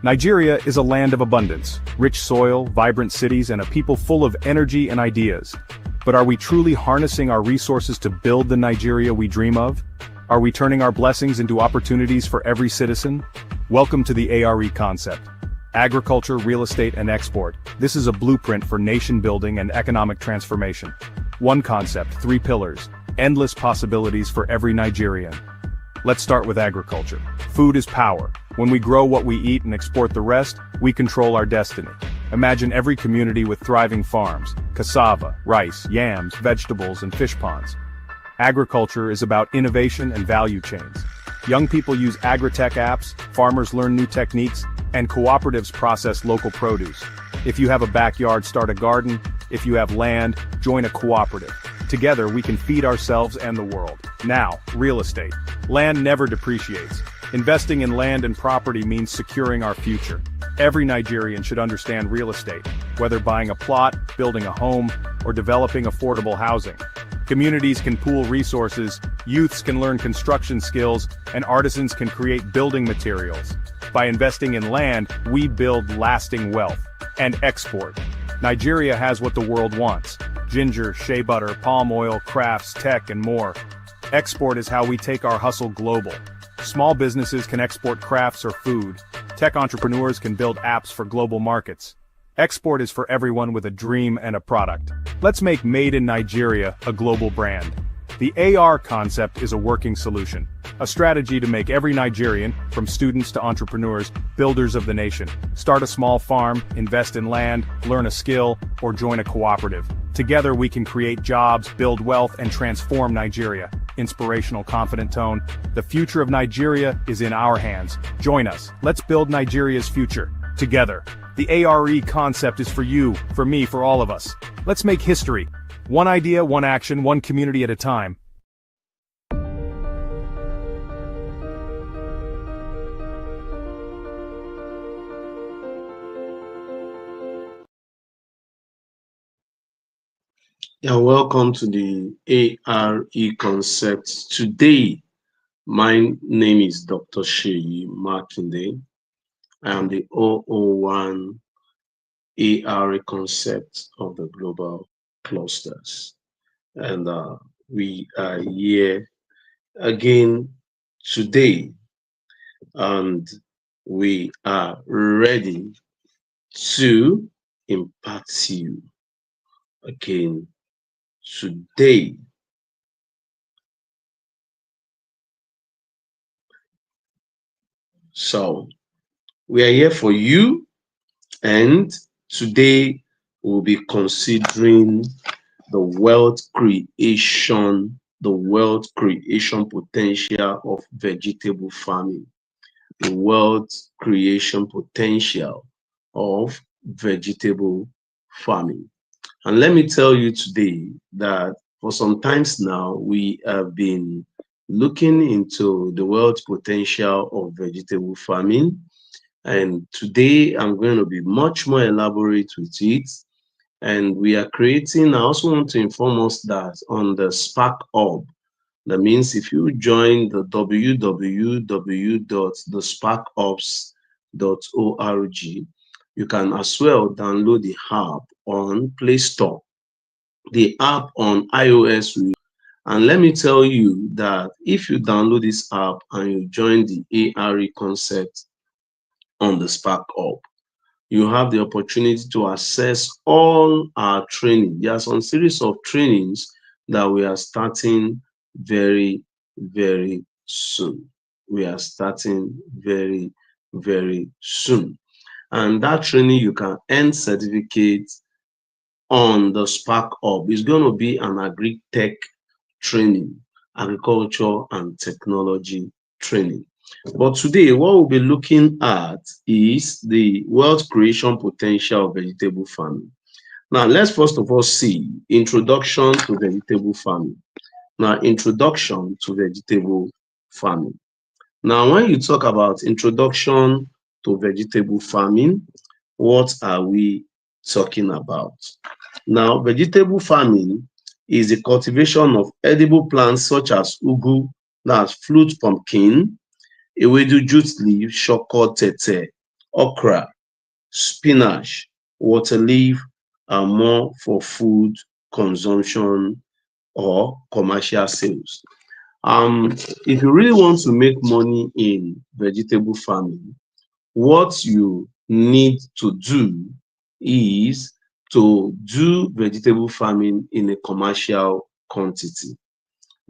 Nigeria is a land of abundance, rich soil, vibrant cities, and a people full of energy and ideas. But are we truly harnessing our resources to build the Nigeria we dream of? Are we turning our blessings into opportunities for every citizen? Welcome to the A.R.E Concept. Agriculture, real estate, and export. This is a blueprint for nation building and economic transformation. One concept, three pillars, endless possibilities for every Nigerian. Let's start with agriculture. Food is power. When we grow what we eat and export the rest, we control our destiny. Imagine every community with thriving farms, cassava, rice, yams, vegetables, and fish ponds. Agriculture is about innovation and value chains. Young people use agri-tech apps, farmers learn new techniques, and cooperatives process local produce. If you have a backyard, start a garden. If you have land, join a cooperative. Together we can feed ourselves and the world. Now, real estate. Land never depreciates. Investing in land and property means securing our future. Every Nigerian should understand real estate, whether buying a plot, building a home, or developing affordable housing. Communities can pool resources, youths can learn construction skills, and artisans can create building materials. By investing in land, we build lasting wealth. And export. Nigeria has what the world wants: ginger, shea butter, palm oil, crafts, tech, and more. Export is how we take our hustle global. Small businesses can export crafts or food. Tech entrepreneurs can build apps for global markets. Export is for everyone with a dream and a product. Let's make Made in Nigeria a global brand. The A.R.E Concept is a working solution. A strategy to make every Nigerian, from students to entrepreneurs, builders of the nation. Start a small farm, invest in land, learn a skill, or join a cooperative. Together we can create jobs, build wealth, and transform Nigeria. Inspirational, confident tone. The future of Nigeria is in our hands. Join us. Let's build Nigeria's future. Together. The A.R.E Concept is for you, for me, for all of us. Let's make history. One idea, one action, one community at a time. Yeah, welcome to the A.R.E Concept. Today, my name is Dr. Seyi Makinde. I am the 001 A.R.E Concept of the Global Clusters. And we are here again today, and we are ready to impact you again today. So we are here for you, and today we'll be considering the wealth creation potential of vegetable farming. The wealth creation potential of vegetable farming. And let me tell you today that for some times now, we have been looking into the wealth potential of vegetable farming. And today I'm going to be much more elaborate with it. And we are creating, I also want to inform us that on the Spark Hub, that means if you join the www.thesparkhubs.org, you can as well download the app on Play Store, the app on iOS. And let me tell you that if you download this app and you join the A.R.E Concept on the Spark Hub, you have the opportunity to access all our training. There are some series of trainings that we are starting very, very soon. We are starting very, very soon. And that training, you can earn certificates on the Spark Hub. It's going to be an agri-tech training, agriculture and technology training. But today, what we'll be looking at is the wealth creation potential of vegetable farming. Now, let's first of all see introduction to vegetable farming. Now, introduction to vegetable farming. Now, when you talk about introduction to vegetable farming, what are we talking about? Now, vegetable farming is the cultivation of edible plants such as ugu, that's fruit pumpkin, ewedu jute leaf, shoko tete, okra, spinach, water leaf are more for food consumption or commercial sales. If you really want to make money in vegetable farming, what you need to do is to do vegetable farming in a commercial quantity.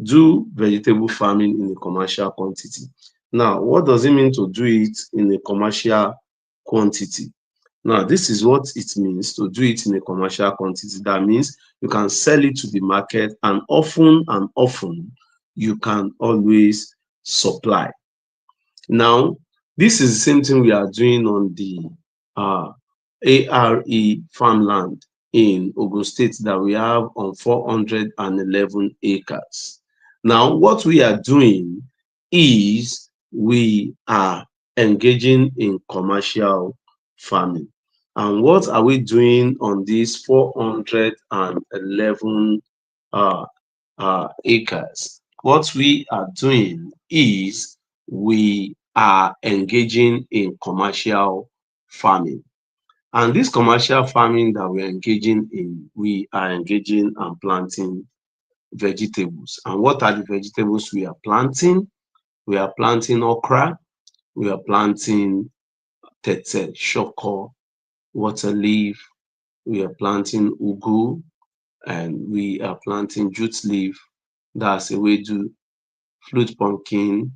Do vegetable farming in a commercial quantity. Now, what does it mean to do it in a commercial quantity? Now, this is what it means to do it in a commercial quantity. That means you can sell it to the market, and often you can always supply. Now, this is the same thing we are doing on the uh, A.R.E farmland in Ogun State that we have on 411 acres. Now, what we are doing is we are engaging in commercial farming. And what are we doing on these 411 uh, acres? What we are doing is we are engaging in commercial farming. And this commercial farming that we're engaging in, we are engaging and planting vegetables. And what are the vegetables we are planting? We are planting okra, we are planting tete, shoko, water leaf, we are planting ugu, and we are planting jute leaf, that's ewedu, flute pumpkin,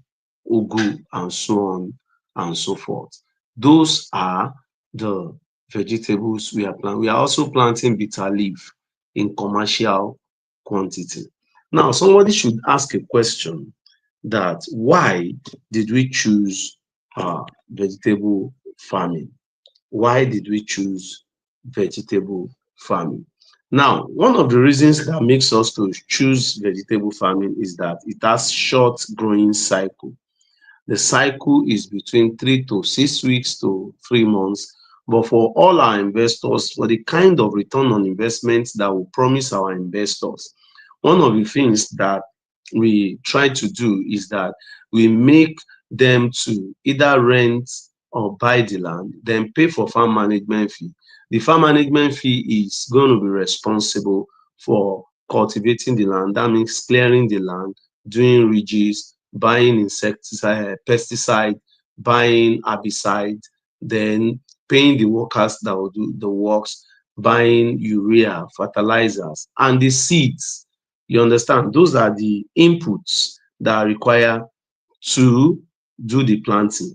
ugu, and so on and so forth. Those are the vegetables we are planting. We are also planting bitter leaf in commercial quantity. Now, somebody should ask a question that why did we choose vegetable farming? Why did we choose vegetable farming? Now, one of the reasons that makes us to choose vegetable farming is that it has short growing cycle. The cycle is between 3 to 6 weeks to 3 months. But for all our investors, for the kind of return on investment that we promise our investors, one of the things that we try to do is that we make them to either rent or buy the land, then pay for farm management fee. The farm management fee is going to be responsible for cultivating the land. That means clearing the land, doing ridges, buying insecticide, pesticide, buying herbicide, then paying the workers that will do the works, buying urea, fertilizers, and the seeds. You understand? Those are the inputs that are required to do the planting.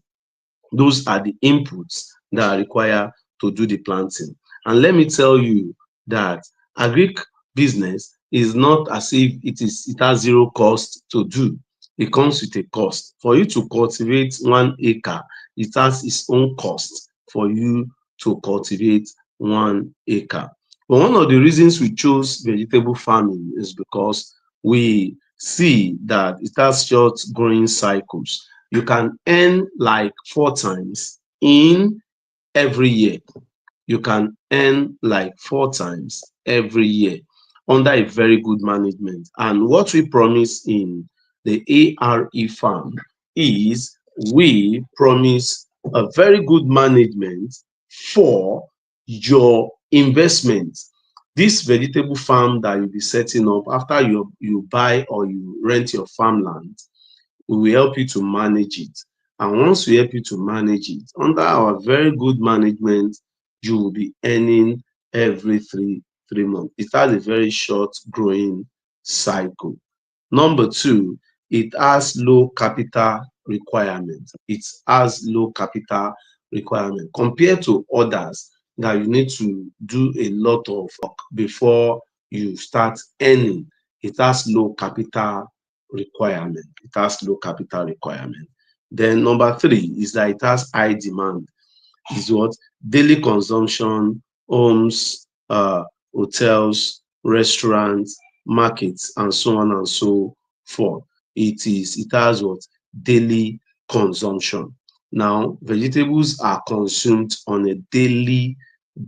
Those are the inputs that are required to do the planting. And let me tell you that agric business is not as if it has zero cost to do. It comes with a cost. For you to cultivate 1 acre, it has its own cost for you to cultivate 1 acre. But one of the reasons we chose vegetable farming is because we see that it has short growing cycles. You can earn like 4 times in every year. You can earn like 4 times every year under a very good management. And what we promise in the A.R.E farm is we promise a very good management for your investment. This vegetable farm that you'll be setting up after you buy or you rent your farmland, we will help you to manage it. And once we help you to manage it, under our very good management, you will be earning every three months. It has a very short growing cycle. Number two, it has low capital requirement. It has low capital requirement compared to others that you need to do a lot of work before you start earning. It has low capital requirement. It has low capital requirement. Then number three is that it has high demand. Is what? Daily consumption, homes, hotels, restaurants, markets, and so on and so forth. It has what? Daily consumption. Now, vegetables are consumed on a daily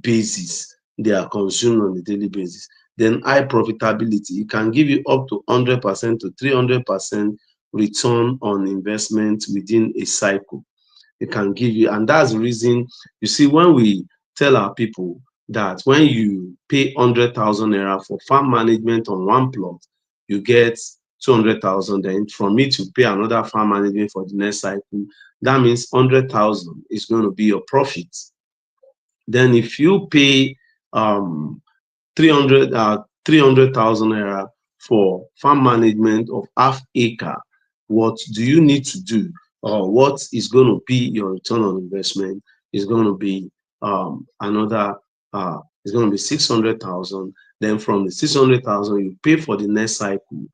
basis. They are consumed on a daily basis. Then high profitability. It can give you up to 100% to 300% return on investment within a cycle. it can give you. And that's the reason, you see, when we tell our people that when you pay 100,000 naira for farm management on one plot, you get 200,000. Then from it, you pay another farm management for the next cycle. That means 100,000 is going to be your profit. Then if you pay 300,000 naira for farm management of half acre, what do you need to do, or what is going to be your return on investment? Is going to be another it's going to be 600,000. Then from the 600,000 you pay for the next cycle.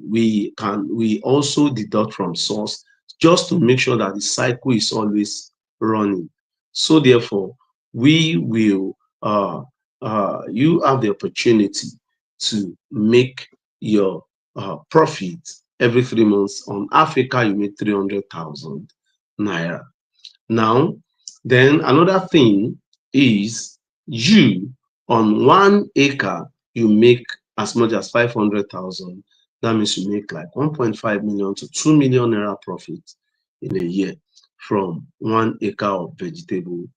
We also deduct from source, just to make sure that the cycle is always running. So therefore, we will you have the opportunity to make your profit every 3 months. On Africa, you make 300,000 naira. Now, then another thing is, you on 1 acre, you make as much as 500,000. That means you make like 1.5 million to 2 million naira profit in a year from 1 acre of vegetable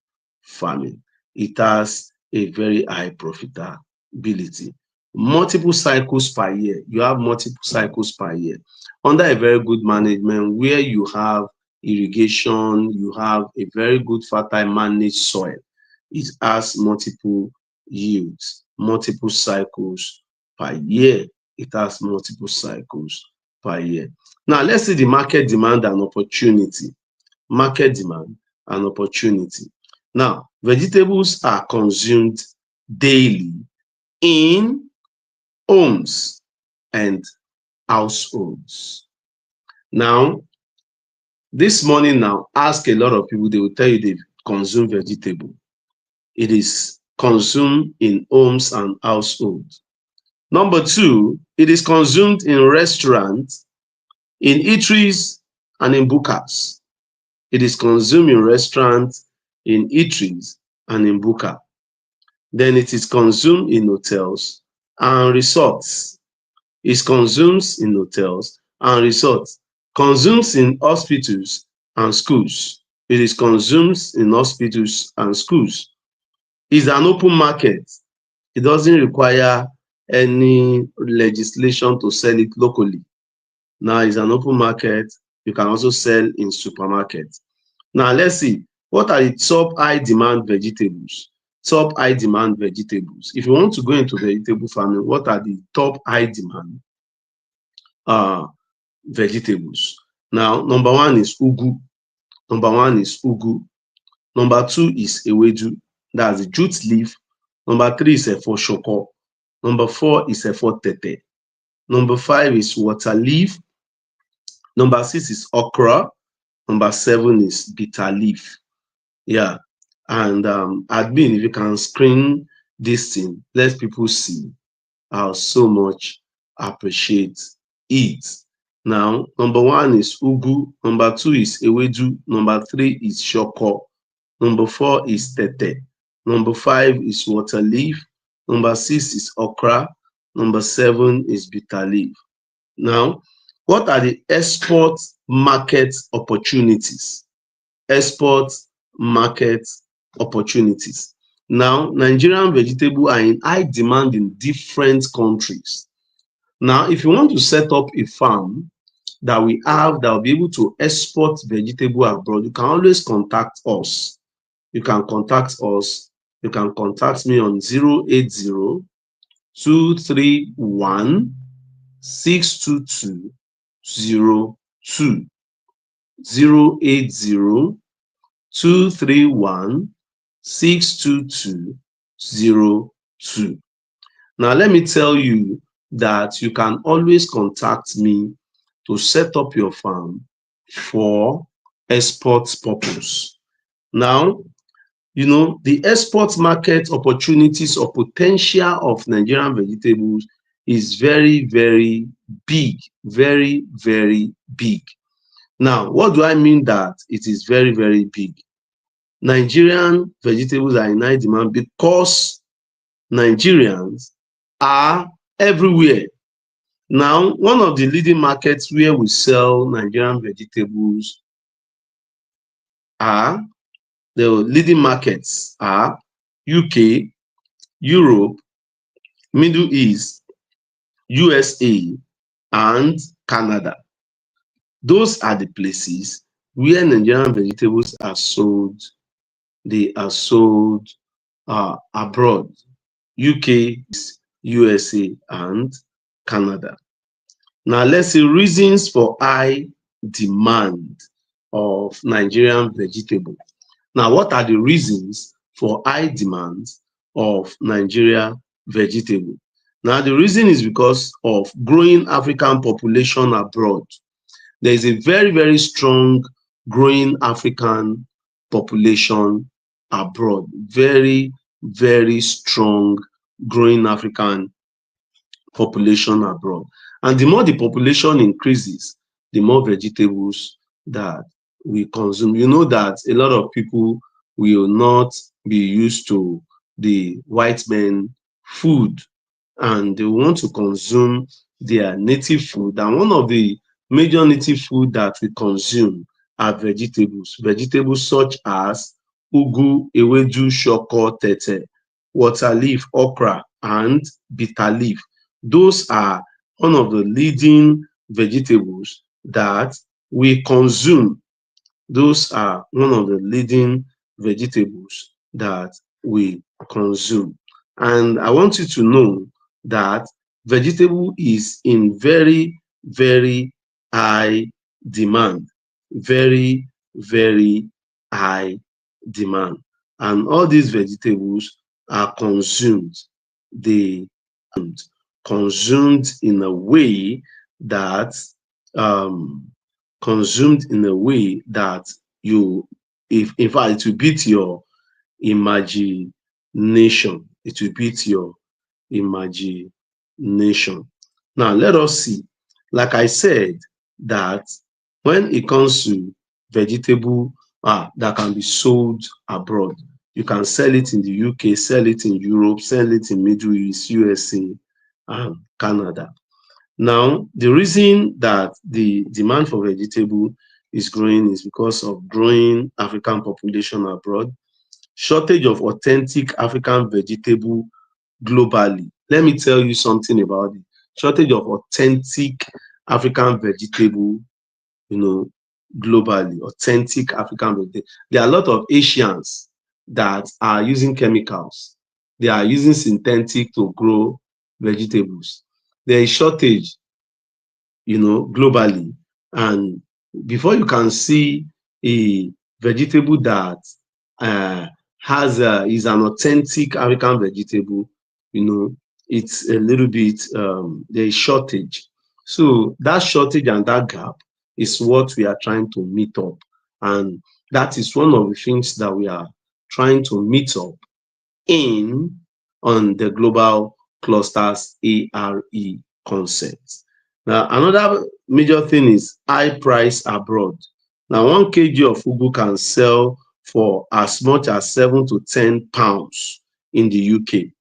farming. It has a very high profitability. Multiple cycles per year. You have multiple cycles per year under a very good management, where you have irrigation, you have a very good fertile managed soil. It has multiple yields, multiple cycles per year. It has multiple cycles per year. Now, let's see the market demand and opportunity. Market demand and opportunity. Now, vegetables are consumed daily in homes and households. Now, this morning now, ask a lot of people, they will tell you they consume vegetable. It is consumed in homes and households. Number two, it is consumed in restaurants, in eateries, and in bukas. It is consumed in restaurants, in eateries, and in buka. Then it is consumed in hotels and resorts. It's consumed in hotels and resorts. Consumes in hospitals and schools. It is consumed in hospitals and schools. It's an open market. It doesn't require any legislation to sell it locally. Now it's an open market. You can also sell in supermarkets. Now let's see, what are the top high demand vegetables? Top high demand vegetables. If you want to go into vegetable farming, what are the top high demand vegetables? Now, number one is ugu. Number one is ugu. Number two is ewedu. That's the jute leaf. Number three is efo shoko. Number four is efo tete. Number five is water leaf. Number six is okra. Number seven is bitter leaf. Yeah. And admin, if you can screen this thing, let people see. I'll so much appreciate it. Now, number one is ugu. Number two is ewedu. Number three is shoko. Number four is tete. Number five is water leaf. Number six is okra. Number seven is bitter leaf. Now, what are the export market opportunities? Export market opportunities. Now, Nigerian vegetables are in high demand in different countries. Now, if you want to set up a farm that we have that will be able to export vegetable abroad, you can always contact us. You can contact us. You can contact me on 080 231 622 02. 080 231 622 02. Now, let me tell you that you can always contact me to set up your farm for export purpose. Now, you know, the export market opportunities or potential of Nigerian vegetables is very, very big, very, very big. Now, what do I mean that it is very, very big? Nigerian vegetables are in high demand because Nigerians are everywhere. Now, one of the leading markets where we sell Nigerian vegetables are the leading markets are UK, Europe, Middle East, USA, and Canada. Those are the places where Nigerian vegetables are sold. They are sold abroad. UK, USA, and Canada. Now let's see reasons for high demand of Nigerian vegetable. Now, what are the reasons for high demand of Nigeria vegetable? Now, the reason is because of growing African population abroad. There is a very, very strong growing African population abroad. Very, very strong growing African population abroad. And the more the population increases, the more vegetables that we consume. You know that a lot of people will not be used to the white men food, and they want to consume their native food. And one of the major native food that we consume are vegetables. Vegetables such as ugu, ewedu, shoko, tete, water leaf, okra, and bitter leaf. Those are one of the leading vegetables that we consume. Those are one of the leading vegetables that we consume. And I want you to know that vegetable is in very, very high demand. Very, very high demand. And all these vegetables are consumed. They consumed in a way that um, consumed in a way that you, if in fact, it will beat your imagination. It will beat your imagination. Now let us see. Like I said, that when it comes to vegetable that can be sold abroad, you can sell it in the UK, sell it in Europe, sell it in Middle East, USA, and Canada. Now, the reason that the demand for vegetable is growing is because of growing African population abroad, shortage of authentic African vegetable globally. Let me tell you something about it. Shortage of authentic African vegetable, globally, authentic African vegetable. There are a lot of Asians that are using chemicals. They are using synthetic to grow vegetables. There is shortage, globally. And before you can see a vegetable that uh, is an authentic African vegetable, it's a little bit, there is shortage. So that shortage and that gap is what we are trying to meet up. And that is one of the things that we are trying to meet up in on the global clusters A.R.E concept. Now, another major thing is high price abroad. Now, 1 kg of ugu can sell for as much as 7 to 10 pounds in the UK.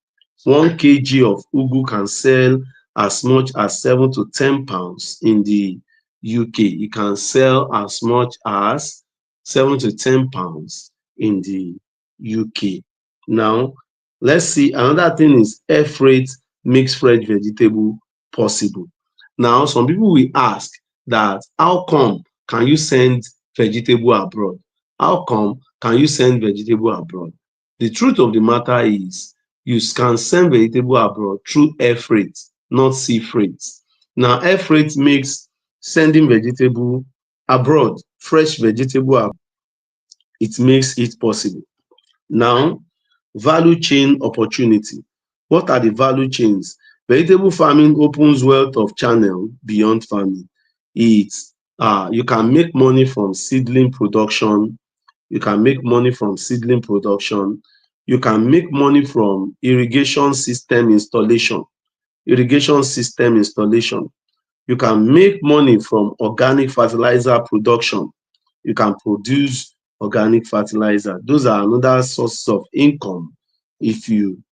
1 kg of ugu can sell as much as 7 to 10 pounds in the UK. It can sell as much as 7 to 10 pounds in the UK. Now, let's see. Another thing is air freight makes fresh vegetable possible. Now, some people will ask that how come can you send vegetable abroad? How come can you send vegetable abroad? The truth of the matter is you can send vegetable abroad through air freight, not sea freight. Now, air freight makes sending vegetable abroad, fresh vegetable abroad, it makes it possible. Now, value chain opportunity. What are the value chains? Vegetable farming opens wealth of channel beyond farming. It's you can make money from seedling production. You can make money from seedling production. You can make money from irrigation system installation. Irrigation system installation. You can make money from organic fertilizer production. You can produce organic fertilizer. Those are another source of income if you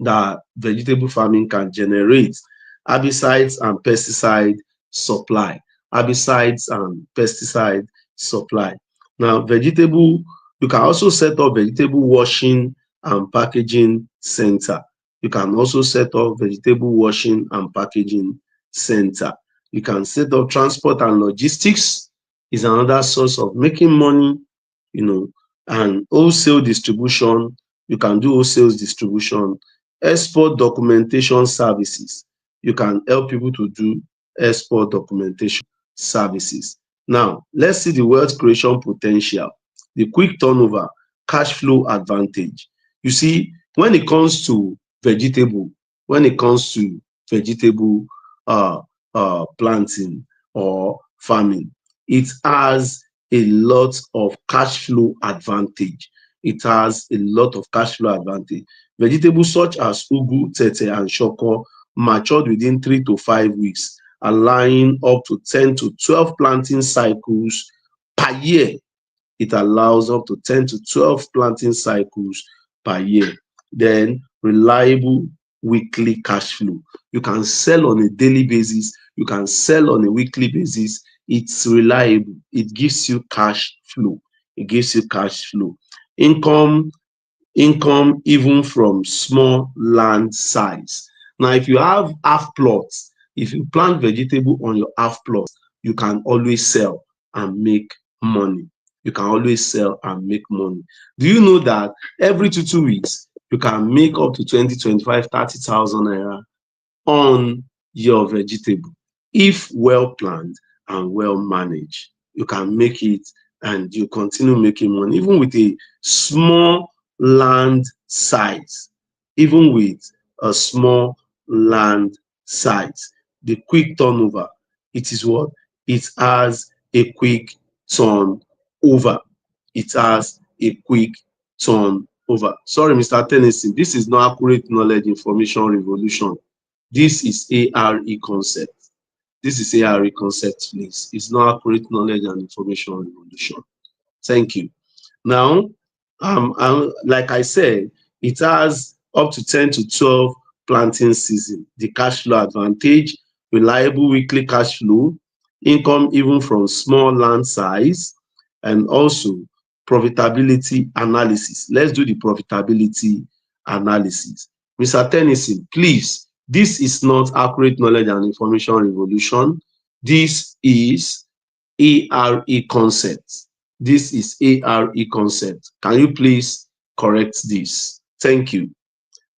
that vegetable farming can generate. Herbicides and pesticide supply. Herbicides and pesticide supply. Now, vegetable, you can also set up vegetable washing and packaging center. You can also set up vegetable washing and packaging center. You can set up transport and logistics is another source of making money, you know, and wholesale distribution. You can do wholesale distribution, export documentation services. You can help people to do export documentation services. Now, let's see the wealth creation potential, the quick turnover, cash flow advantage. You see, when it comes to vegetable, when it comes to vegetable uh, planting or farming, it has a lot of cash flow advantage. It has a lot of cash flow advantage. Vegetables such as ugu, tete, and shoko matured within 3 to 5 weeks, allowing up to 10 to 12 planting cycles per year. It allows up to 10 to 12 planting cycles per year. Then reliable weekly cash flow. You can sell on a daily basis, you can sell on a weekly basis. It's reliable. It gives you cash flow. It gives you cash flow. Income even from small land size. Now, if you have half plots, if you plant vegetable on your half plot, you can always sell and make money. You can always sell and make money. Do you know that every 2 weeks, you can make up to 20, 25, 30,000 naira on your vegetable? If well planned and well managed, you can make it and you continue making money even with a small land size. Even with a small land size, the quick turnover, it is what? It has a quick turnover. It has a quick turnover. Sorry, Mr. Tennyson, this is not accurate knowledge information revolution. This is A.R.E concept. This is A.R.E concept, please. It's not accurate knowledge and information revolution. Thank you. Now, like I said, it has up to 10 to 12 planting season. The cash flow advantage, reliable weekly cash flow, income even from small land size, and also profitability analysis. Let's do the profitability analysis. Mr. Tennyson, please, this is not accurate knowledge and information revolution. This is A.R.E concept. This is A.R.E concept. Can you please correct this? Thank you.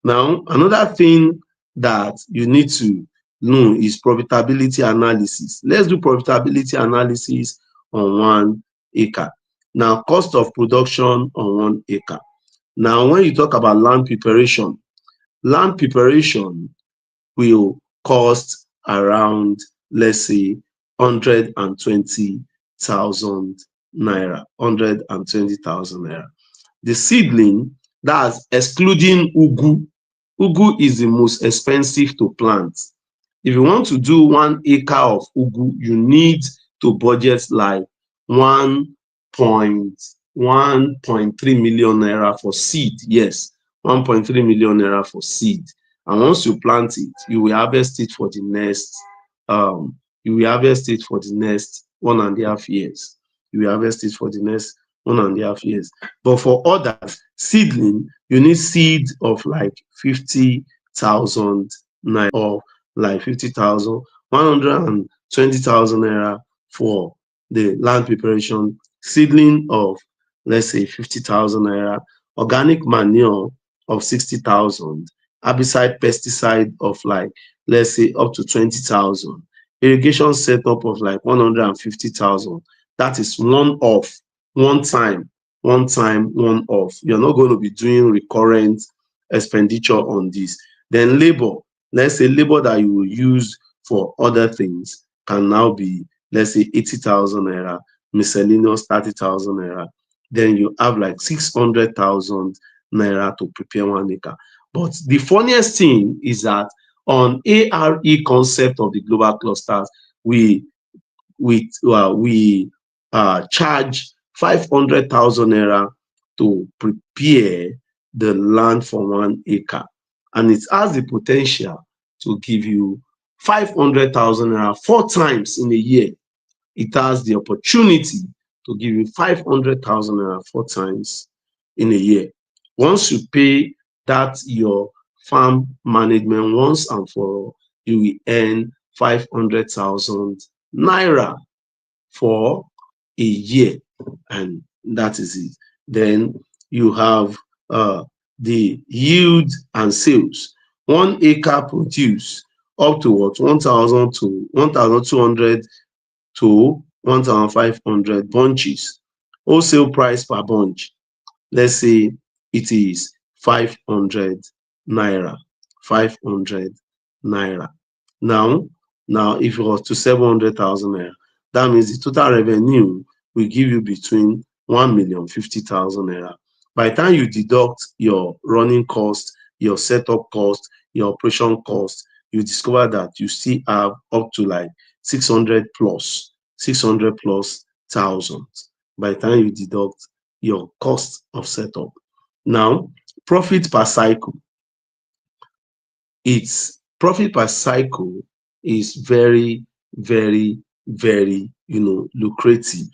Now, another thing that you need to know is profitability analysis. Let's do profitability analysis on 1 acre. Now, cost of production on 1 acre. Now, when you talk about land preparation will cost around, let's say, 120,000 naira. 120,000 naira. The seedling, that's excluding ugu. Ugu is the most expensive to plant. If you want to do 1 acre of ugu, you need to budget like 1.3 million naira for seed. Yes, 1.3 million naira for seed. And once you plant it, you will harvest it for the next 1.5 years. You will harvest it for the next 1.5 years. But for others, seedling, you need seed of like 50,000 naira, or like 50,000, 120,000 naira for the land preparation, seedling of, let's say, 50,000 naira, organic manure of 60,000, herbicide pesticide of like, let's say, up to 20,000, irrigation setup of like 150,000. That is one off, one time, one off. You're not going to be doing recurrent expenditure on this. Then labor, let's say labor that you will use for other things can now be, let's say, 80,000 naira, miscellaneous 30,000 naira. Then you have like 600,000 naira to prepare 1 acre. But the funniest thing is that on A.R.E concept of the global clusters, we charge 500,000 naira to prepare the land for 1 acre, and it has the potential to give you 500,000 naira 4 times in a year. It has the opportunity to give you 500,000 naira 4 times in a year. Once you pay that your farm management once and for all, you will earn 500,000 naira for a year, and that is it. Then you have the yield and sales. 1 acre produce up to what 1,000 to 1,200 to 1,500 bunches. Wholesale price per bunch, let's say it is 500 naira. 500 naira. Now, if it was to 700,000 naira, that means the total revenue will give you between 1,050,000 naira. By the time you deduct your running cost, your setup cost, your operation cost, you discover that you still have up to like 600 plus thousand by the time you deduct your cost of setup. Now, profit per cycle. Its profit per cycle is very, very, very, lucrative.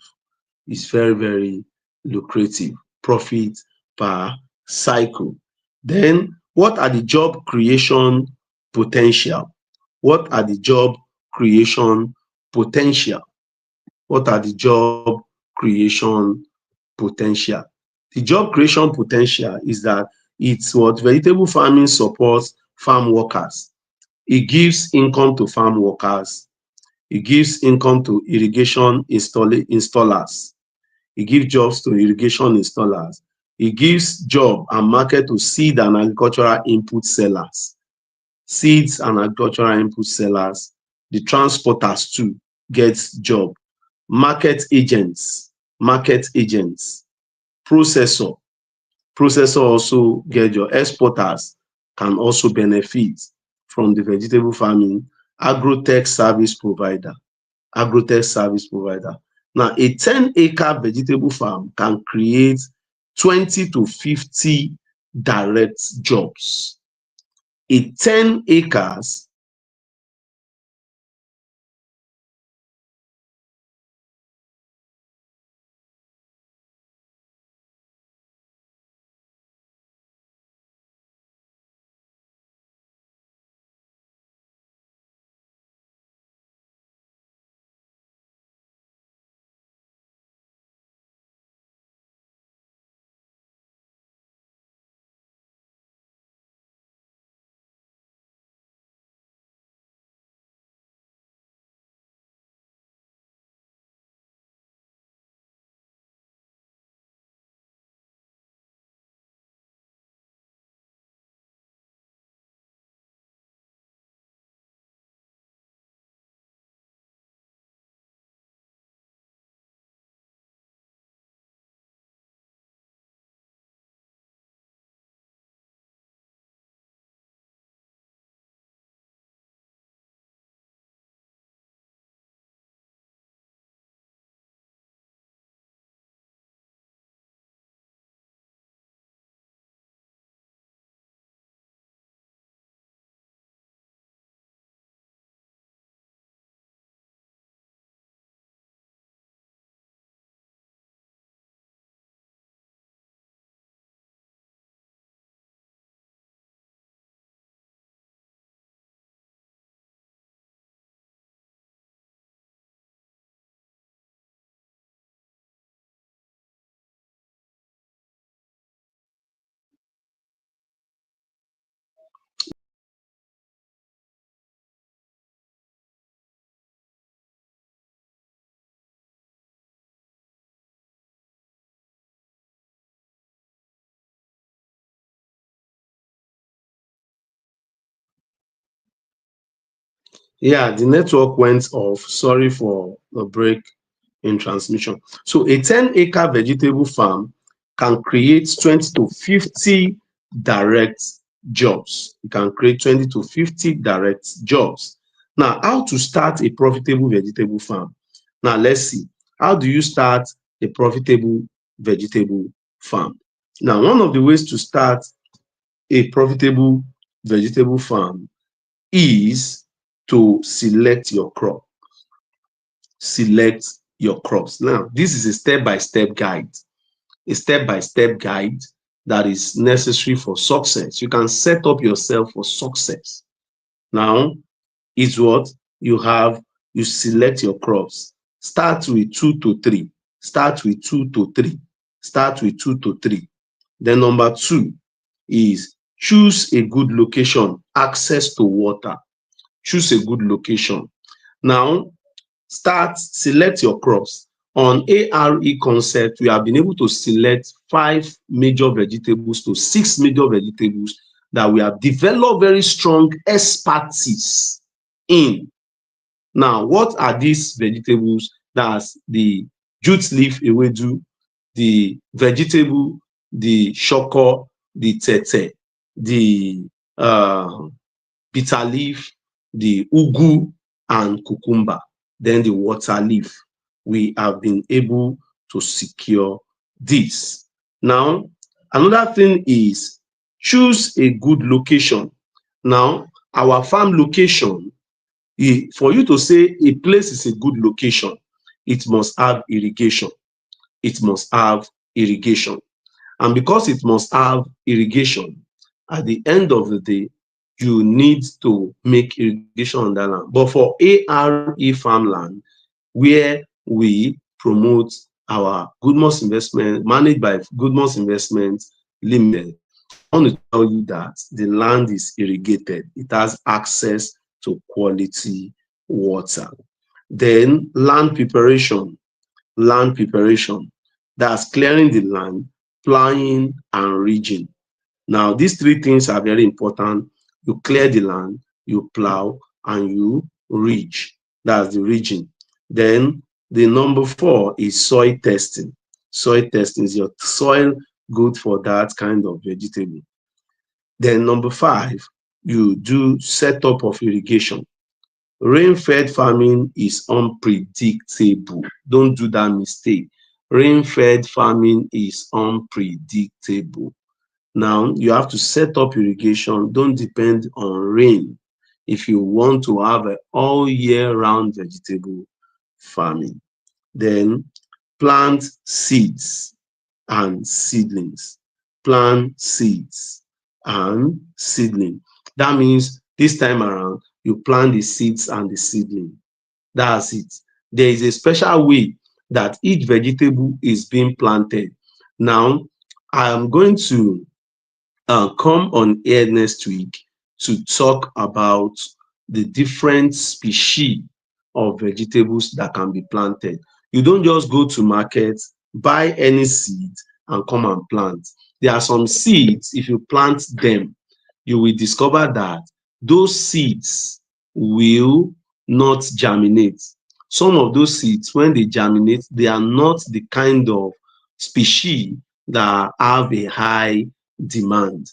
It's very, very lucrative. Profit per cycle. Then, what are the job creation potential? What are the job creation potential? What are the job creation potential? The job creation potential is that it's what vegetable farming supports farm workers. It gives income to farm workers. It gives income to irrigation installers. It gives jobs to irrigation installers. It gives job and market to seed and agricultural input sellers. Seeds and agricultural input sellers. The transporters too gets job. Market agents, processor also get your exporters can also benefit from the vegetable farming. Agrotech service provider. Now, a 10-acre vegetable farm can create 20 to 50 direct jobs. A 10 acres Yeah, the network went off. Sorry for the break in transmission. So a 10-acre vegetable farm can create 20 to 50 direct jobs. It can create 20 to 50 direct jobs. Now, how to start a profitable vegetable farm? Now, let's see. How do you start a profitable vegetable farm? Now, one of the ways to start a profitable vegetable farm is to select your crop. Select your crops. Now, this is a step-by-step guide, a step-by-step guide that is necessary for success. You can set up yourself for success. Now, is what you have, you select your crops. Start with 2 to 3. Start with 2 to 3. Start with 2 to 3. Then number 2 is choose a good location, access to water. Choose a good location. Now, select your crops. On A.R.E Concept, we have been able to select 5 major vegetables to 6 major vegetables that we have developed very strong expertise in. Now, what are these vegetables? That's the jute leaf ewedu, the vegetable, the shoko, the tete, the bitter leaf, the ugu, and cucumber. Then the water leaf. We have been able to secure this. Now, another thing is choose a good location. Now, our farm location, for you to say a place is a good location, it must have irrigation. It must have irrigation. And because it must have irrigation, at the end of the day, you need to make irrigation on that land. But for A.R.E farmland, where we promote our Goodmus investment, managed by Goodmus Investment Limited, I want to tell you that the land is irrigated. It has access to quality water. Then land preparation. Land preparation. That's clearing the land, plowing, and ridging. Now, these 3 things are very important. You clear the land, you plow, and you ridge. That's the ridging. Then the number 4 is soil testing. Soil testing, is your soil good for that kind of vegetable? Then number 5, you do setup of irrigation. Rain-fed farming is unpredictable. Don't do that mistake. Rain-fed farming is unpredictable. Now, you have to set up irrigation. Don't depend on rain if you want to have an all year round vegetable farming. Then plant seeds and seedlings. Plant seeds and seedling. That means this time around, you plant the seeds and the seedling. That's it. There is a special way that each vegetable is being planted. Now, I am going to come on air next week to talk about the different species of vegetables that can be planted. You don't just go to market, buy any seed and come and plant. There are some seeds, if you plant them, you will discover that those seeds will not germinate. Some of those seeds, when they germinate, they are not the kind of species that have a high demand.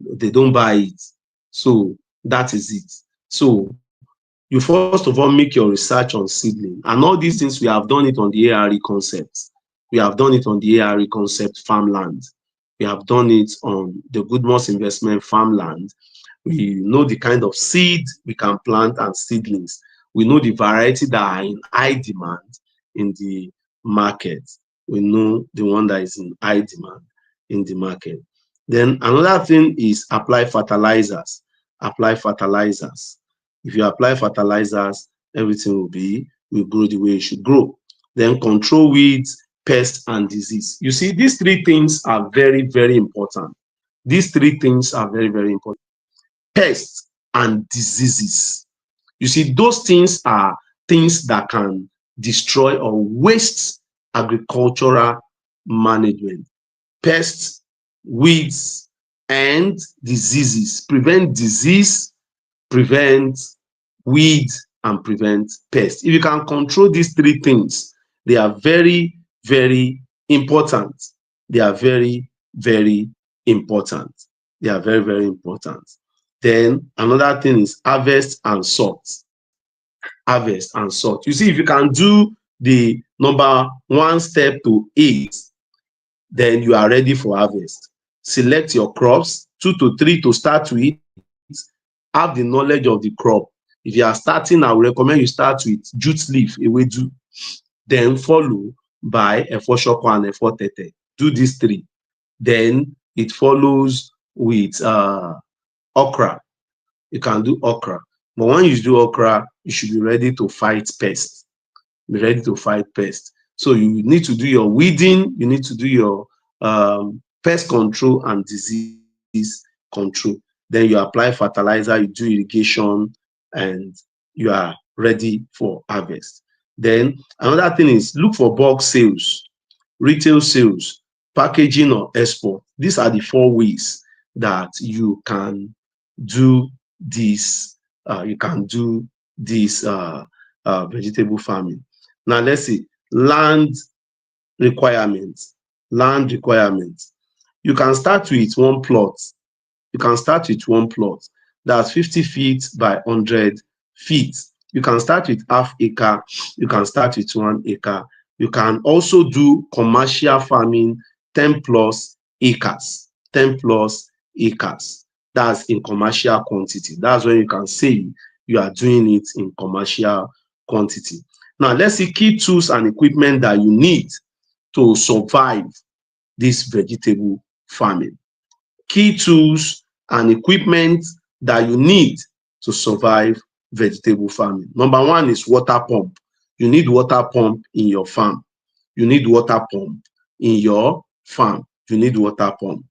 They don't buy it. So that is it. So you first of all make your research on seedling. And all these things, we have done it on the A.R.E Concept. We have done it on the A.R.E Concept farmland. We have done it on the Goodmus Investment farmland. We know the kind of seed we can plant and seedlings. We know the variety that are in high demand in the market. We know the one that is in high demand in the market. Then another thing is apply fertilizers. Apply fertilizers. If you apply fertilizers, everything will grow the way it should grow. Then control weeds, pests, and disease. You see, these 3 things are very, very important. These 3 things are very, very important. Pests and diseases. You see, those things are things that can destroy or waste agricultural management. Pests, weeds, and diseases. Prevent disease, prevent weeds, and prevent pests. If you can control these 3 things, they are very, very important. They are very, very important. They are very, very important. Then another thing is harvest and sort. Harvest and sort. You see, if you can do the number 1 step to 8, then you are ready for harvest. Select your crops, 2 to 3 to start with. Have the knowledge of the crop. If you are starting, I would recommend you start with jute leaf, ewedu. then follow by efo shoko and efo tete. Do these three. Then it follows with okra. You can do okra. But when you do okra, you should be ready to fight pests. Be ready to fight pests. So you need to do your weeding, you need to do your pest control and disease control. Then you apply fertilizer, you do irrigation, and you are ready for harvest. Then another thing is look for bulk sales, retail sales, packaging or export. These are the four ways that you can do this. Vegetable farming. Now let's see land requirements. Land requirements. You can start with one plot. You can start with one plot. That's 50 feet by 100 feet. You can start with half acre. You can start with 1 acre. You can also do commercial farming 10 plus acres. 10 plus acres. That's in commercial quantity. That's when you can say you are doing it in commercial quantity. Now, let's see key tools and equipment that you need to survive this vegetable farming. Key tools and equipment that you need to survive vegetable farming. Number one is water pump. You need water pump in your farm. You need water pump in your farm. You need water pump.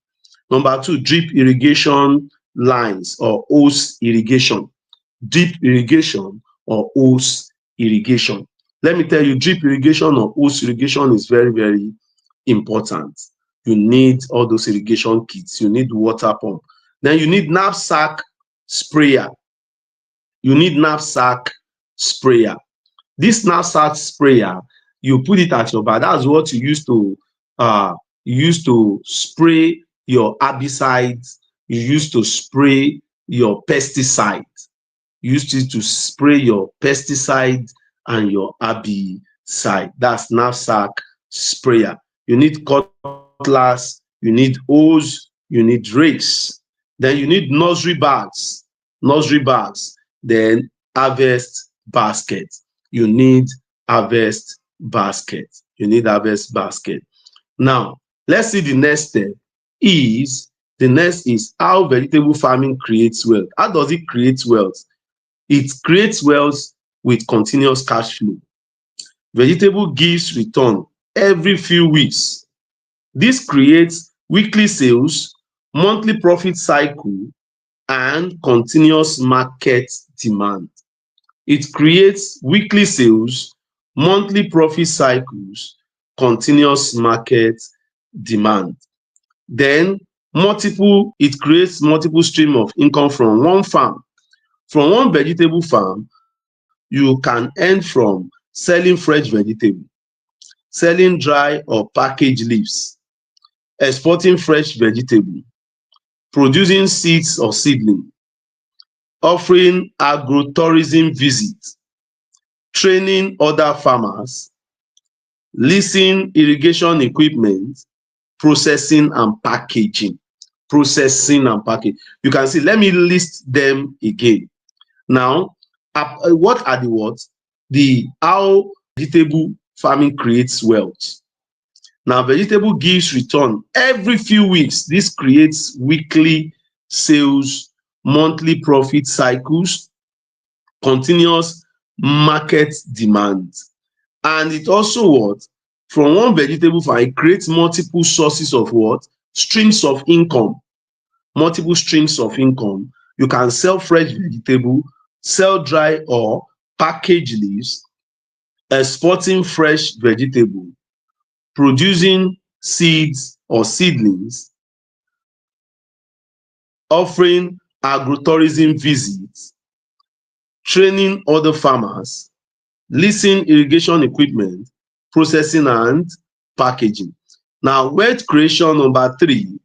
Number two, drip irrigation lines or hose irrigation. Drip irrigation or hose irrigation. Let me tell you, drip irrigation or hose irrigation is very, very important. You need all those irrigation kits. You need water pump. Then you need knapsack sprayer. You need knapsack sprayer. This knapsack sprayer, you put it at your back. That's what you use to spray your herbicides. You use to spray your pesticides. You use it to spray your pesticide and your herbicide. That's knapsack sprayer. You need cutlass, you need hose, you need rakes. Then you need nursery bags, then harvest basket. You need harvest basket. You need harvest basket. Now, let's see the next step the next is how vegetable farming creates wealth. How does it create wealth? It creates wealth with continuous cash flow. Vegetable gives return every few weeks. This creates weekly sales, monthly profit cycle, and continuous market demand. It creates weekly sales, monthly profit cycles, continuous market demand. Then it creates multiple stream of income from one farm. From one vegetable farm, you can earn from selling fresh vegetable, selling dry or packaged leaves, exporting fresh vegetable, producing seeds or seedling, offering agro-tourism visit, training other farmers, leasing irrigation equipment, processing and packaging. Processing and packaging. You can see, let me list them again. Now, what are the words? How vegetable farming creates wealth. Now, vegetable gives return every few weeks. This creates weekly sales, monthly profit cycles, continuous market demand. And it also what? From one vegetable farm, it creates multiple sources of what? Streams of income. Multiple streams of income. You can sell fresh vegetable, sell dry or packaged leaves, exporting fresh vegetable, producing seeds or seedlings, offering agro-tourism visits, training other farmers, leasing irrigation equipment, processing and packaging. Now, wealth creation number three,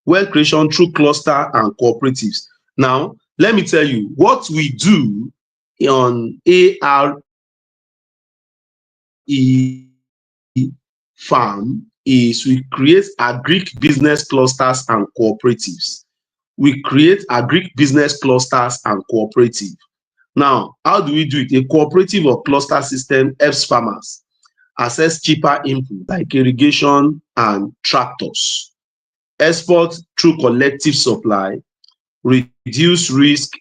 wealth creation through cluster and cooperatives. Now, let me tell you what we do on farm is we create agric business clusters and cooperatives. We create agric business clusters and cooperative. Now, how do we do it? A cooperative or cluster system helps farmers access cheaper input like irrigation and tractors. Export through collective supply, reduce risk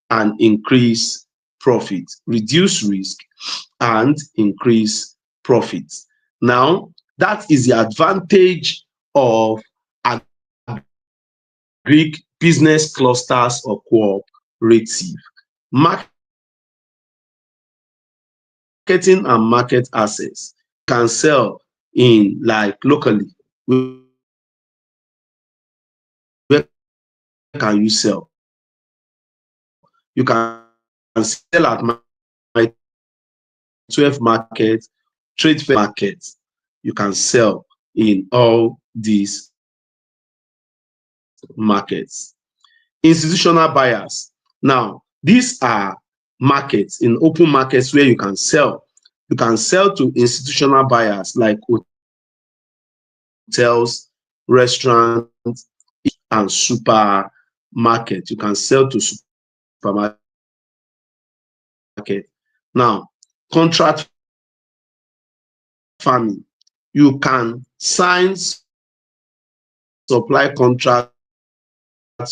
and increase profit. Reduce risk and increase profit. Now, that is the advantage of agric business clusters or cooperative. Marketing and market access can sell in like locally. Where can you sell? You can sell at my 12 market, trade fair market. You can sell in all these markets. Institutional buyers. Now, these are markets in open markets where you can sell. You can sell to institutional buyers like hotels, restaurants, and supermarket. You can sell to supermarket. Now, contract farming. You can sign supply contracts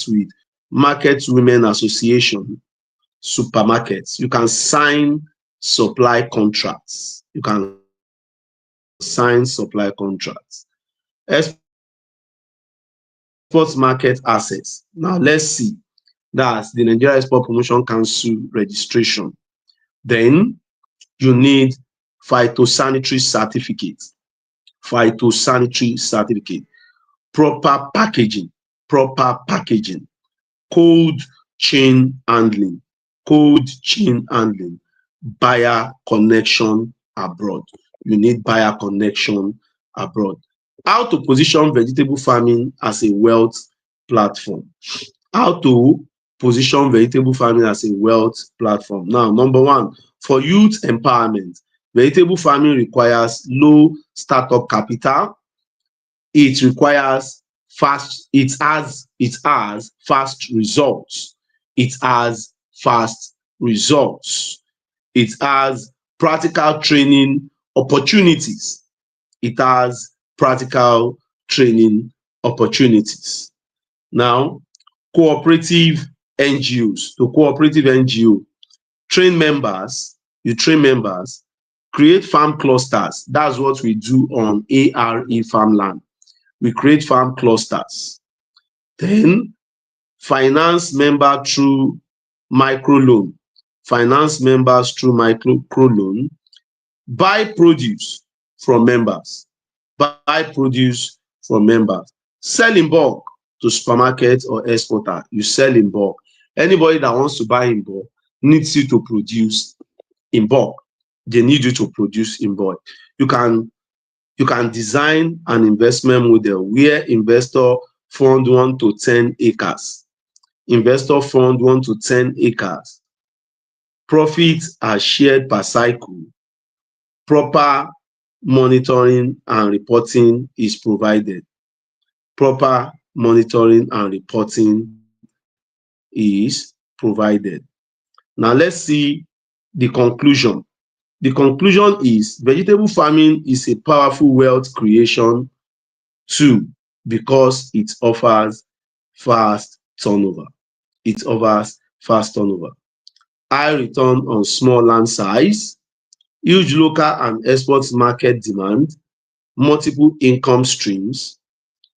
with market women association, supermarkets. You can sign supply contracts. You can sign supply contracts. Export market access. Now let's see. That's the Nigeria Export Promotion Council registration. Then you need phytosanitary certificate. Phytosanitary certificate. Proper packaging. Proper packaging. Cold chain handling. Cold chain handling. Buyer connection abroad. You need buyer connection abroad. How to position vegetable farming as a wealth platform. How to position vegetable farming as a wealth platform. Now, number one, for youth empowerment, vegetable farming requires low startup capital. It requires fast, it has fast results. It has fast results. It has practical training opportunities. It has practical training opportunities. Now, cooperative NGOs. To cooperative NGO, train members, you train members, create farm clusters. That's what we do on A.R.E farmland. We create farm clusters. Then finance member through microloan. Finance members through microloan. Buy produce from members. Buy produce from members. Sell in bulk to supermarket or exporter. You sell in bulk. Anybody that wants to buy in bulk needs you to produce in bulk. They need you to produce in bulk. You can design an investment model where investor fund 1 to 10 acres. Investor fund 1 to 10 acres. Profits are shared per cycle. Proper monitoring and reporting is provided. Proper monitoring and reporting is provided. Now let's see the conclusion. The conclusion is vegetable farming is a powerful wealth creation tool because it offers fast turnover. It offers fast turnover. High return on small land size, huge local and export market demand, multiple income streams,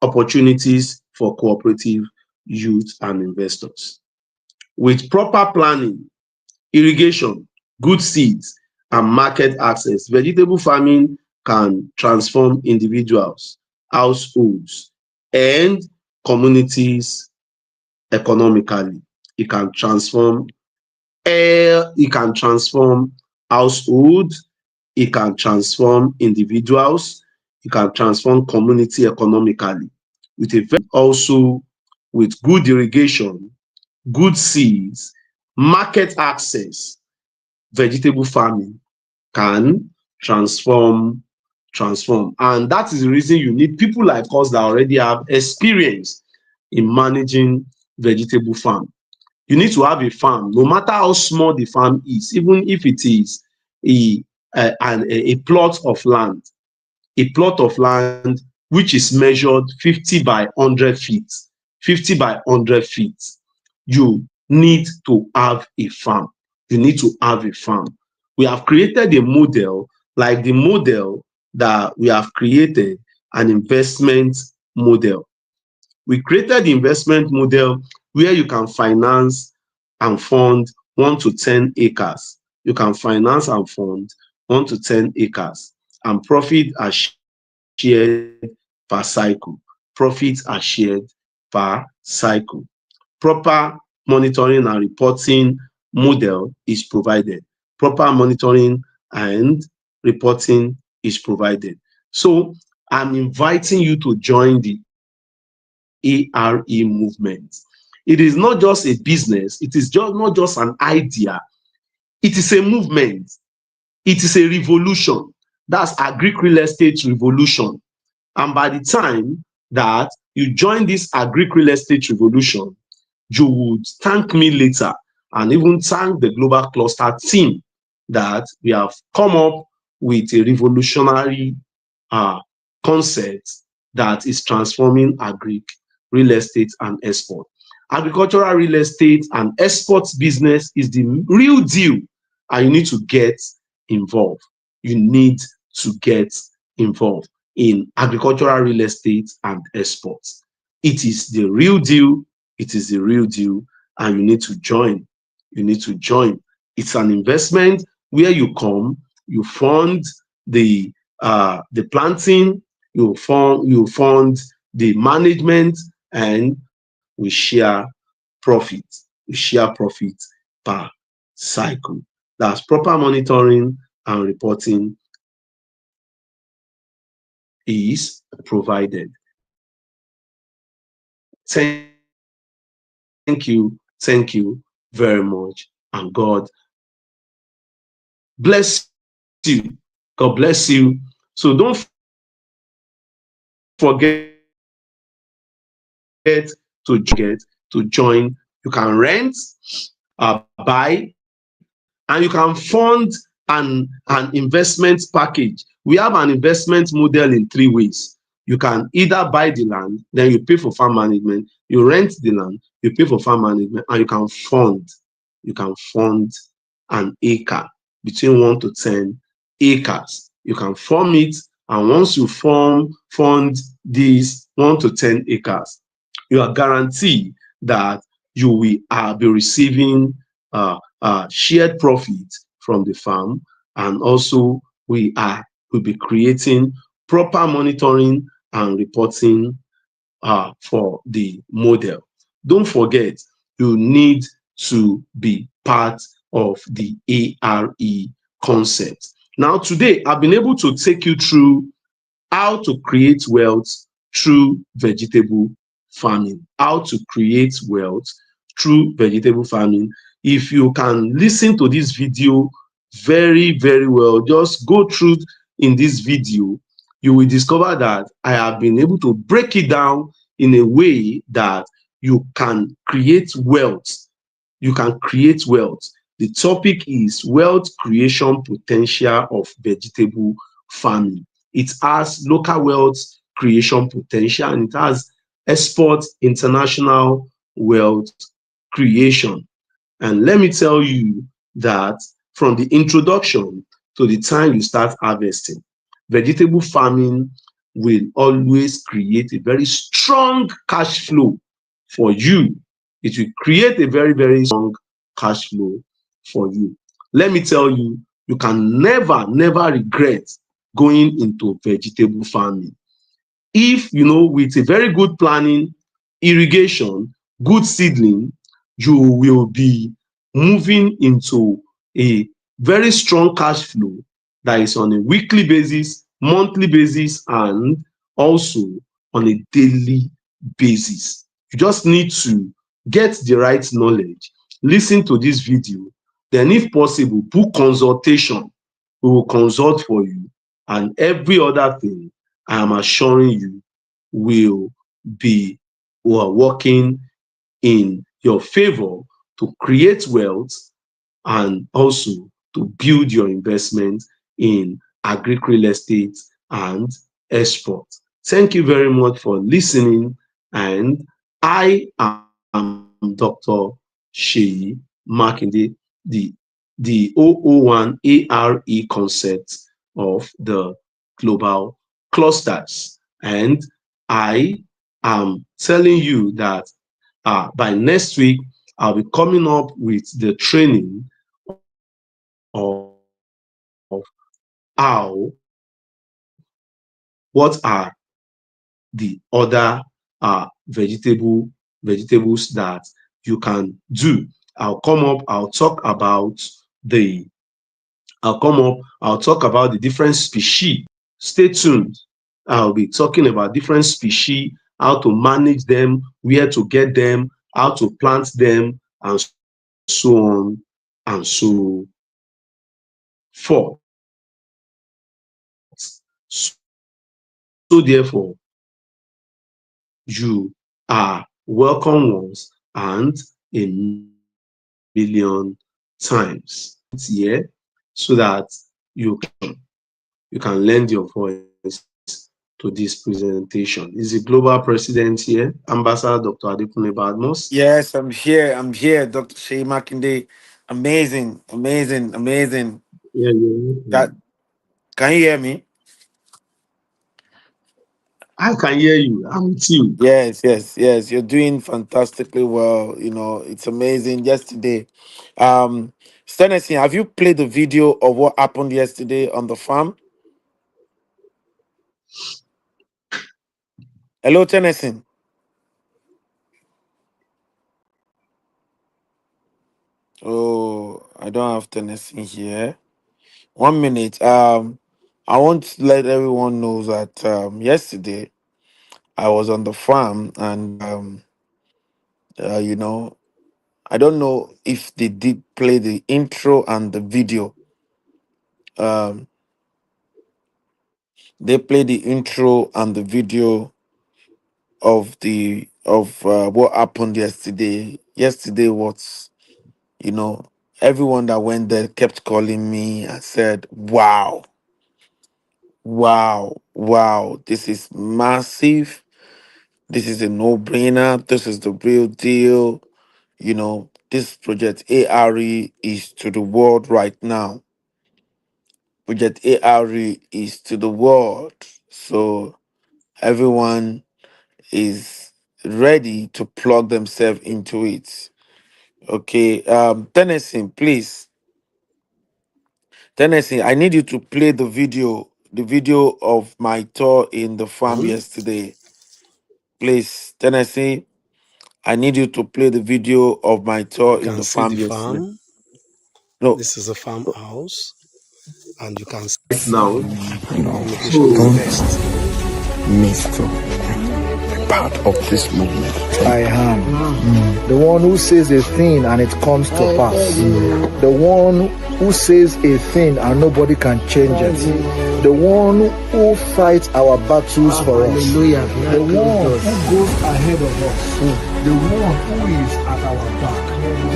opportunities for cooperative youth and investors. With proper planning, irrigation, good seeds, and market access, vegetable farming can transform individuals, households, and communities economically. It can transform households, it can transform individuals, it can transform community economically. Also with good irrigation, good seeds, market access, vegetable farming can transform. And that is the reason you need people like us that already have experience in managing vegetable farm. You need to have a farm, no matter how small the farm is, even if it is a plot of land, which is measured 50 by 100 feet, 50 by 100 feet, you need to have a farm. You need to have a farm. We have created a model, like the model that we have created, an investment model. We created the investment model where you can finance and fund 1 to 10 acres. You can finance and fund 1 to 10 acres, and profit are shared per cycle. Profits are shared per cycle. Proper monitoring and reporting model is provided. Proper monitoring and reporting is provided. So I'm inviting you to join the A.R.E movement. It is not just a business, it is just not just an idea, it is a movement, it is a revolution. That's agri real estate revolution. And by the time that you join this agri real estate revolution, you would thank me later, and even thank the global cluster team, that we have come up with a revolutionary uh, concept that is transforming agri, real estate, and export. Agricultural real estate and export business is the real deal, and you need to get involved. You need to get involved in agricultural real estate and exports. It is the real deal. It is the real deal, and you need to join. You need to join. It's an investment where you come, you fund the planting, you fund the management, and we share profit. We share profit per cycle. That's proper monitoring and reporting is provided. Thank you, thank you very much, and God bless you. God bless you. So don't forget to join. You can rent, buy, and you can fund an investment package. We have an investment model in 3 ways. You can either buy the land, then you pay for farm management. You rent the land, you pay for farm management, and you can fund. You can fund an acre, between 1 to 10 acres. You can form it, and once you fund these 1 to 10 acres, you are guaranteed that you will be receiving shared profit from the farm, and also will be creating proper monitoring and reporting for the model. Don't forget, you need to be part of the A.R.E concept. Now, today, I've been able to take you through how to create wealth through vegetable farming. How to create wealth through vegetable farming. If you can listen to this video very, very well, just go through in this video, you will discover that I have been able to break it down in a way that you can create wealth. You can create wealth. The topic is wealth creation potential of vegetable farming. It has local wealth creation potential, and it has export international wealth creation. And let me tell you that from the introduction to the time you start harvesting, vegetable farming will always create a very strong cash flow for you. It will create a very, very strong cash flow for you. Let me tell you, you can never, never regret going into vegetable farming. If, with a very good planning, irrigation, good seedling, you will be moving into a very strong cash flow that is on a weekly basis, monthly basis, and also on a daily basis. You just need to get the right knowledge, listen to this video, then if possible, book consultation. We will consult for you, and every other thing, I am assuring you, will be working in your favor to create wealth and also to build your investment in agric real estate and export. Thank you very much for listening, and I am Dr. Seyi Makinde, the 001 A.R.E concept of the global clusters. And I am telling you that by next week, I'll be coming up with the training of how, what are the other vegetables that you can do. The I'll talk about the different species. Stay tuned. I'll be talking about different species, how to manage them, where to get them, how to plant them, and so on and so forth. So therefore, you are welcome once and a million times. Here so that you can lend your voice to this presentation. Is the global president here, Ambassador Dr. Adekunle Badmus? Yes, I'm here. I'm here, Dr. Seyi Makinde. Amazing, amazing, amazing. Yeah, That can you hear me? I can hear you. I'm with you. Yes, yes, yes. You're doing fantastically well. It's amazing. Yesterday, um, Tennessee, have you played the video of what happened yesterday on the farm? Hello, Tennessee. Oh, I don't have Tennessee here. 1 minute. I want to let everyone know that yesterday I was on the farm and you know, I don't know if they did play the intro and the video. Um, they played the intro and the video of what happened yesterday. Yesterday was, you know, everyone that went there kept calling me and said, "Wow, wow, wow! This is massive. This is a no-brainer. This is the real deal." This project ARE is to the world right now. Project ARE is to the world. So everyone is ready to plug themselves into it. Okay. Tennessee, please. Tennessee, I need you to play the video of my tour in the farm yesterday. Please, Tennessee, I need you to play the video of my You tour in can the see the farm yesterday. farm. No. This is a farmhouse, and you can Now, see so communication first. Needs to be part of this movement. I am the one who says a thing and it comes to pass. The one who says a thing and nobody can change it. The one who fights our battles for us. The one who goes ahead of us. The one who is at our back.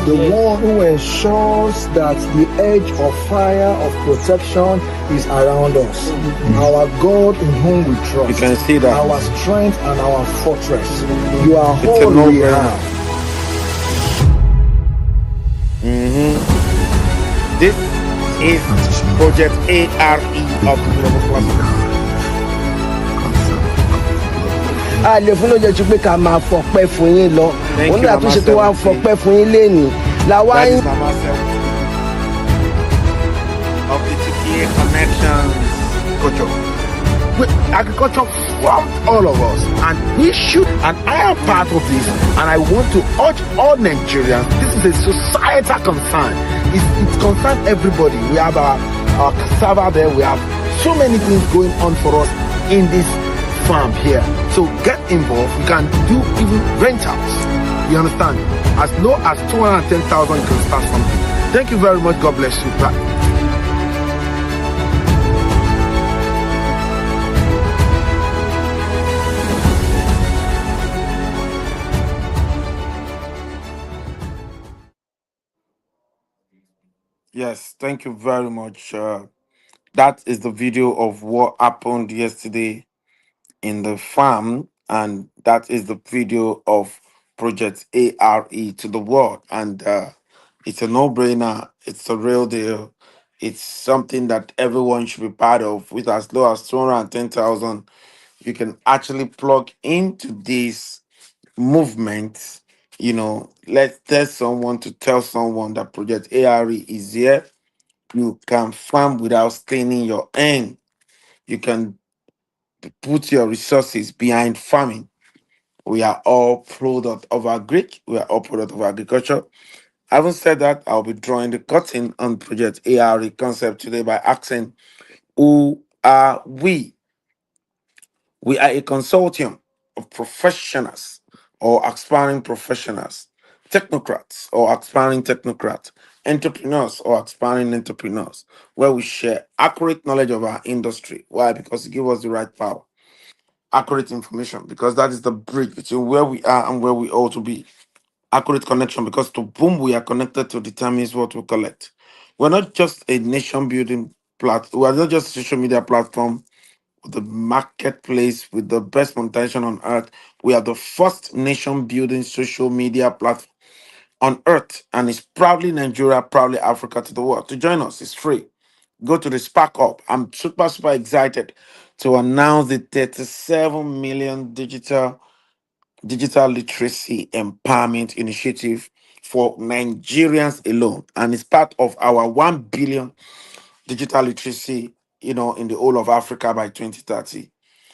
The one who ensures that the edge of fire of protection is around us. Our God in whom we trust. You can see that. Our strength and our fortress. You are It's a all we no-brainer. have. This is Project ARE of the Global Cluster. a lè fún lóye ju pé ká máa fọpẹ́ fún yín lọ Thank òun you, náà tún ṣe Mama tó wá ń Seyi. fọpẹ́ fún yín lénìí làwa That ń is Mama Seyi of the TPA Connections culture. Agriculture formed all of us, and we should, and I am part of this, and I want to urge all Nigerians. This is a societal concern. It concerns everybody. We have our cassava there. We have so many things going on for us in this farm here. So get involved. You can do even rentals. You understand? As low as 210,000, you can start something. Thank you very much. God bless you. Bye. Yes, thank you very much, That is the video of what happened yesterday in the farm, and that is the video of Project ARE to the world. And it's a no-brainer. It's a real deal. It's something that everyone should be part of. With as low as 210,000, you can actually plug into this movement. Let's tell someone to tell someone that Project ARE is here. You can farm without staining your hand. You can put your resources behind farming. We are all product of agric. We are all product of agriculture. Having said that, I'll be drawing the curtain on Project A.R.E Concept today by asking, who are we? We are a consortium of professionals or aspiring professionals, technocrats or aspiring technocrats, entrepreneurs or aspiring entrepreneurs, where we share accurate knowledge of our industry. Why? Because it gives us the right power, accurate information, because that is the bridge between where we are and where we ought to be. Accurate connection, because to whom we are connected to determines what we collect. We're not just a nation building platform, we're not just a social media platform, the marketplace with the best monetization on earth. We are the first nation building social media platform on earth, and it's proudly Nigeria, proudly Africa to the world. To join us, it's free. Go to the Spark Up. I'm super, super excited to announce the 37 million digital literacy empowerment initiative for Nigerians alone. And it's part of our 1 billion digital literacy, in the whole of Africa by 2030.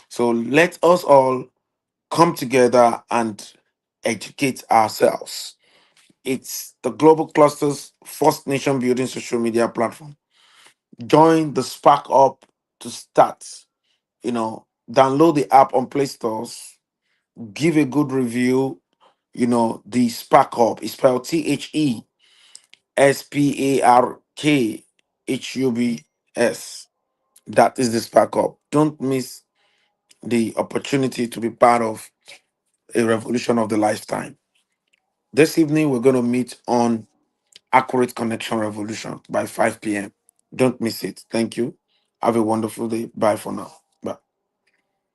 So let us all come together and educate ourselves. It's the Global Cluster's first nation building social media platform. Join the Spark Up to start. Download the app on Play Stores, give a good review. The Spark Up is spelled THESPARKHUBS. That is the Spark Up. Don't miss the opportunity to be part of a revolution of the lifetime. This evening, we're going to meet on Accurate Connection Revolution by 5 p.m. Don't miss it. Thank you. Have a wonderful day. Bye for now.